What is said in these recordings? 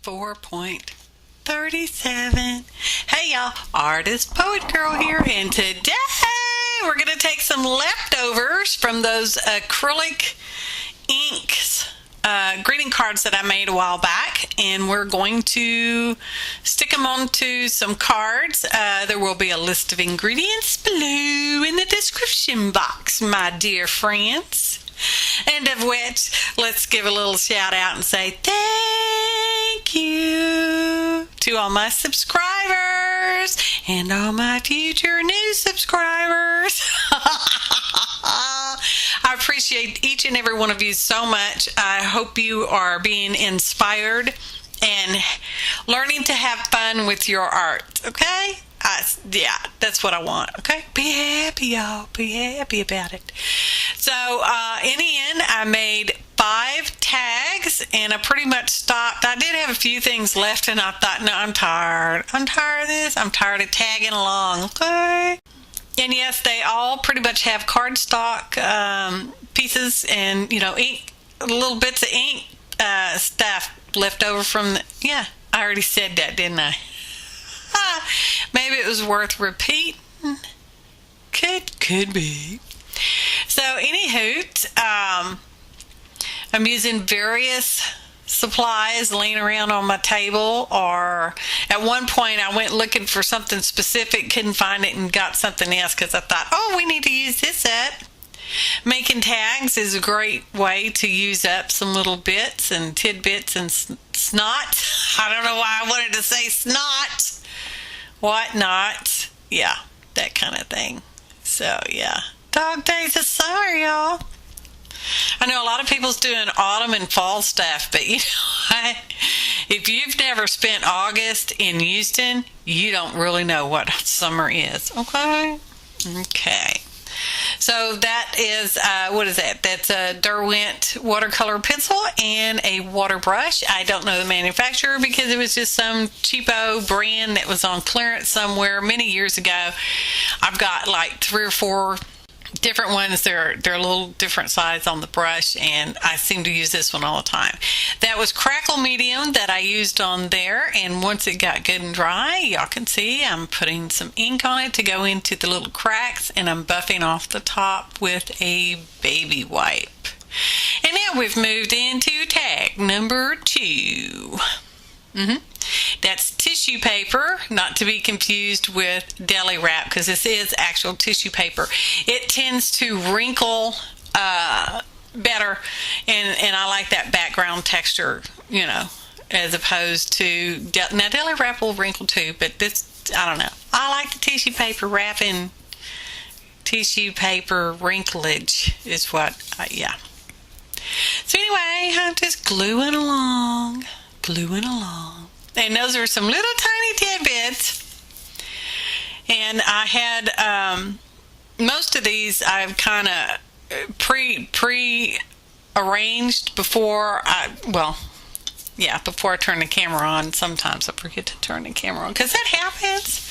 4.37. Hey y'all, Artist Poet Girl here, and today we're going to take some leftovers from those acrylic inks greeting cards that I made a while back, and we're going to stick them onto some cards. There will be a list of ingredients below in the description box, my dear friends. And of which, let's give a little shout out and say thank you to all my subscribers and all my future new subscribers. I appreciate each and every one of you so much. I hope you are being inspired and learning to have fun with your art, okay? Yeah, that's what I want, okay? Be happy, y'all. Be happy about it. So, in the end, I made 5 tags, and I pretty much stopped. I did have a few things left, and I thought, no, I'm tired. I'm tired of this. I'm tired of tagging along, okay? And yes, they all pretty much have cardstock pieces and, ink, little bits of ink stuff left over from the, yeah, I already said that, didn't I? Maybe it was worth repeating. Could be. So, anywho, I'm using various supplies laying around on my table, or at one point I went looking for something specific, couldn't find it, and got something else because I thought, oh, we need to use this up. Making tags is a great way to use up some little bits and tidbits and snot. I don't know why I wanted to say snot. Whatnot. Yeah, that kind of thing. So, yeah. Dog days of summer, y'all. I know a lot of people's doing autumn and fall stuff, but if you've never spent August in Houston, you don't really know what summer is. Okay? Okay. So that is, what is that? That's a Derwent watercolor pencil and a water brush. I don't know the manufacturer because it was just some cheapo brand that was on clearance somewhere many years ago. I've got like 3 or 4 different ones. They're a little different size on the brush, and I seem to use this one all the time. That was crackle medium that I used on there, and once it got good and dry, y'all can see I'm putting some ink on it to go into the little cracks, and I'm buffing off the top with a baby wipe. And now we've moved into tag number 2. That's tissue paper, not to be confused with deli wrap, because this is actual tissue paper. It tends to wrinkle better, and I like that background texture, as opposed to, now deli wrap will wrinkle too, but this, I don't know. I like the tissue paper wrapping. Tissue paper wrinklage is what, yeah. So anyway, I'm just gluing along. And those are some little tiny tidbits. And I had, most of these I've kind of pre-arranged before before I turn the camera on. Sometimes I forget to turn the camera on because that happens.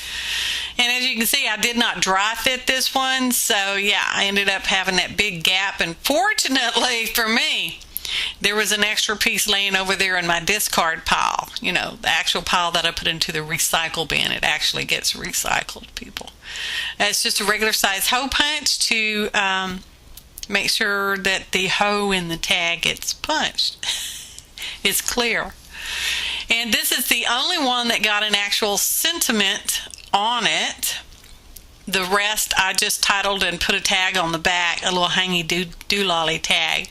And as you can see, I did not dry fit this one. So yeah, I ended up having that big gap. And fortunately for me, there was an extra piece laying over there in my discard pile. The actual pile that I put into the recycle bin. It actually gets recycled, people. It's just a regular size hole punch to make sure that the hole in the tag gets punched. It's clear. And this is the only one that got an actual sentiment on it. The rest I just titled and put a tag on the back, a little hangy doololly tag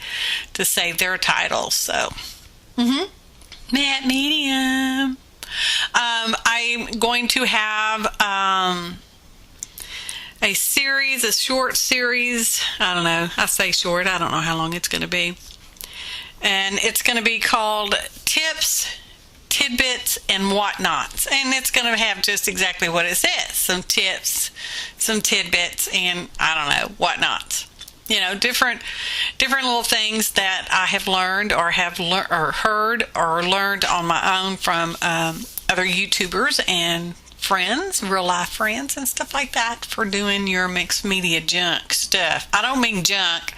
to say their titles. So, matte medium. I'm going to have a short series. I don't know. I say short. I don't know how long it's going to be. And it's going to be called Tips, Tidbits, and Whatnots. And it's going to have just exactly what it says. Some tips, some tidbits, and I don't know, whatnots. Different little things that I have learned or have heard or learned on my own from other YouTubers and friends, real life friends and stuff like that, for doing your mixed media junk stuff. I don't mean junk.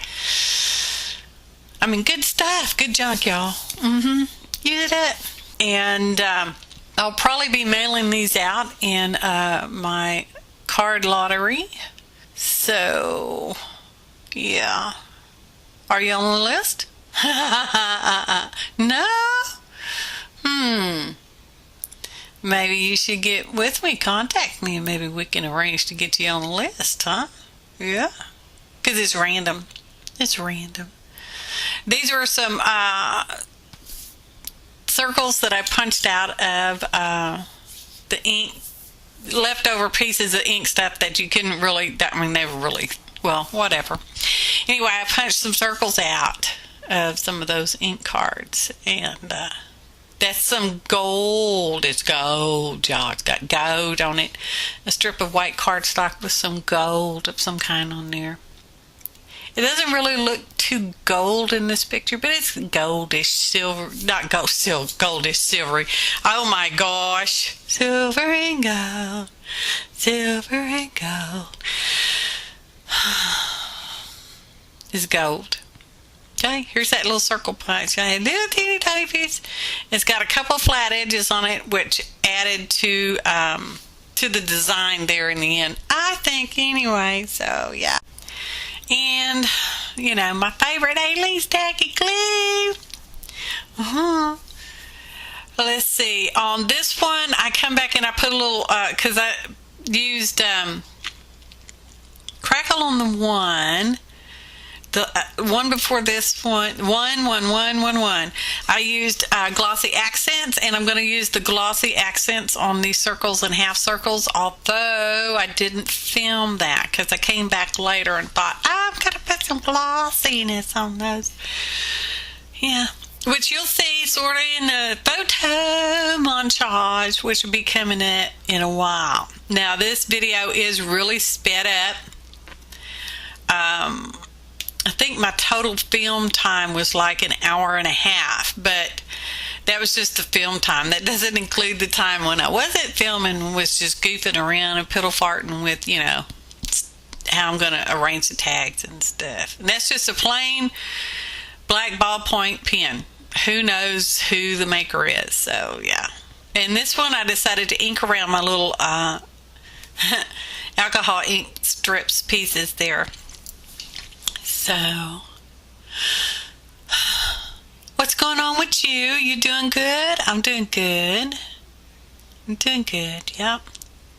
I mean good stuff, good junk, y'all. Use it up. And I'll probably be mailing these out in my card lottery. So, yeah. Are you on the list? No? Maybe you should get with me, contact me, and maybe we can arrange to get you on the list, huh? Yeah. Because it's random. It's random. These were some circles that I punched out of the ink, leftover pieces of ink stuff that you couldn't really, they were really, well, whatever. Anyway, I punched some circles out of some of those ink cards, and that's some gold. It's gold, y'all. It's got gold on it. A strip of white cardstock with some gold of some kind on there. It doesn't really look too gold in this picture, but it's goldish silver. Not gold, still goldish silvery. Oh my gosh. Silver and gold. Silver and gold. It's gold. Okay, here's that little circle punch. I had a little teeny tiny piece. It's got a couple flat edges on it, which added to the design there in the end, I think, anyway. So yeah. And, you know, my favorite Aleene's Tacky glue. Let's see. On this one, I come back and I put a little, because I used crackle on the one. The one before this one, one. I used Glossy Accents, and I'm going to use the Glossy Accents on these circles and half circles, although I didn't film that because I came back later and thought, I'm going to put some glossiness on those. Yeah, which you'll see sort of in the photo montage, which will be coming up in a while. Now, this video is really sped up. I think my total film time was like an hour and a half, but that was just the film time. That doesn't include the time when I wasn't filming, was just goofing around and piddle farting with, you know, how I'm going to arrange the tags and stuff. And that's just a plain black ballpoint pen. Who knows who the maker is? So, yeah. And this one I decided to ink around my little alcohol ink strips pieces there. So, what's going on with you? You doing good? I'm doing good. I'm doing good, yep.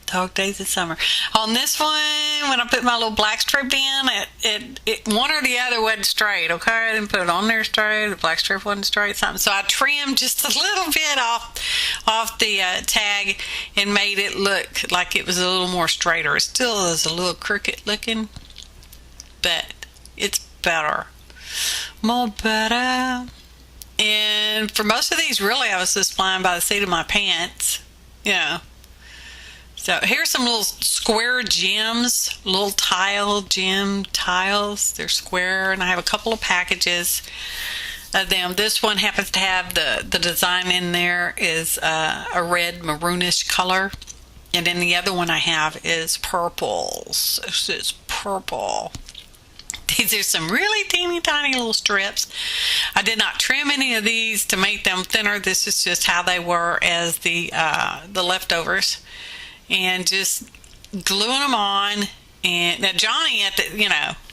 Dog days of summer. On this one, when I put my little black strip in, it one or the other wasn't straight, okay? I didn't put it on there straight. The black strip wasn't straight, something. So I trimmed just a little bit off the tag and made it look like it was a little more straighter. It still is a little crooked looking, but it's better. More better. And for most of these, really, I was just flying by the seat of my pants. Yeah. So here's some little square gems, little gem tiles. They're square, and I have a couple of packages of them. This one happens to have the design in there is a red maroonish color. And then the other one I have is purples. This is purple. These are some really teeny tiny little strips. I did not trim any of these to make them thinner. This is just how they were as the leftovers, and just gluing them on. And now Johnny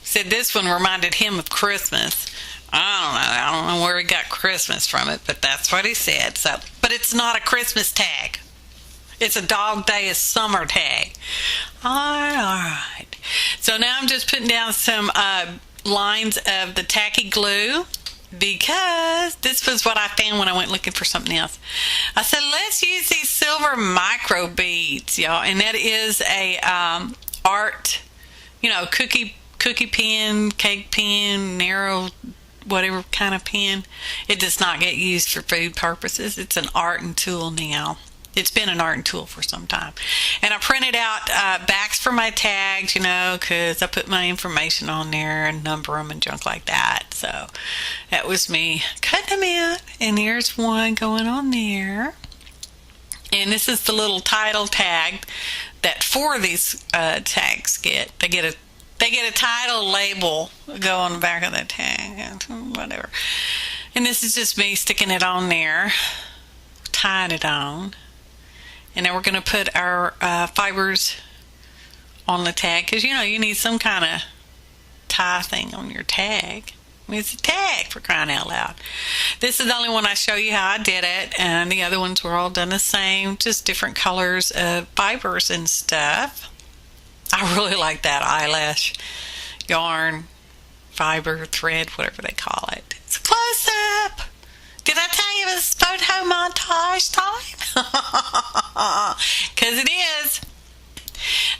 said this one reminded him of Christmas. I don't know where he got Christmas from it, but that's what he said. So, but it's not a Christmas tag. It's a dog day of summer tag. All right. So now I'm just putting down some lines of the tacky glue, because this was what I found when I went looking for something else. I said, let's use these silver microbeads, y'all. And that is a art, cookie pen, cake pen, narrow, whatever kind of pen. It does not get used for food purposes. It's an art and tool now. It's been an art and tool for some time. And I printed out backs for my tags, because I put my information on there and number them and junk like that. So that was me cutting them out. And there's one going on there. And this is the little title tag that 4 of these tags get. They get a title label go on the back of the tag, whatever. And this is just me sticking it on there tying it on. And now we're going to put our fibers on the tag, because you need some kind of tie thing on your tag. I mean, it's a tag, for crying out loud. This is the only one I show you how I did it, and the other ones were all done the same, just different colors of fibers and stuff. I really like that eyelash yarn, fiber, thread, whatever they call it. It's a close-up. Did I tell you it was photo montage time? Because it is.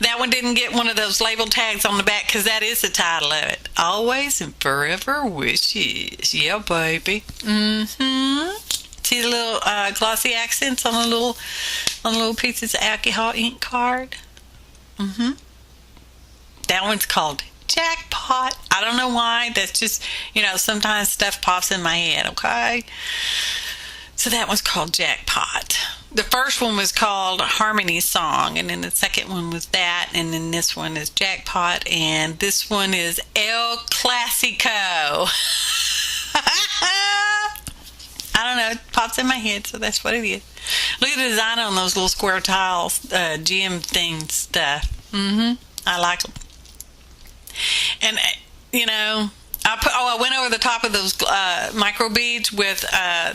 That one didn't get one of those label tags on the back, because that is the title of it. Always and Forever Wishes. Yeah, baby. See the little glossy accents on the little pieces of alcohol ink card? That one's called Jackpot. I don't know why. That's just, sometimes stuff pops in my head, okay? So that one's called Jackpot. The first one was called Harmony Song, and then the second one was that, and then this one is Jackpot, and this one is El Clasico. I don't know, it pops in my head, so that's what it is. Look at the design on those little square tiles, gem thing stuff. I like them. And, I went over the top of those microbeads with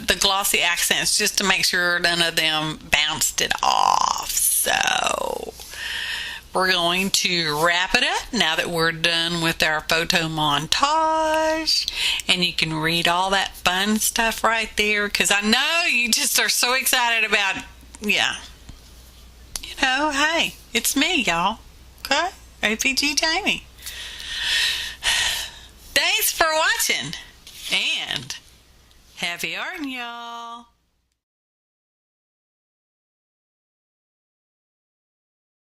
the Glossy Accents, just to make sure none of them bounced it off. So we're going to wrap it up now that we're done with our photo montage. And you can read all that fun stuff right there, because I know you just are so excited about, hey, it's me, y'all. Okay? APG Jamie. Thanks for watching, and happy arting, y'all.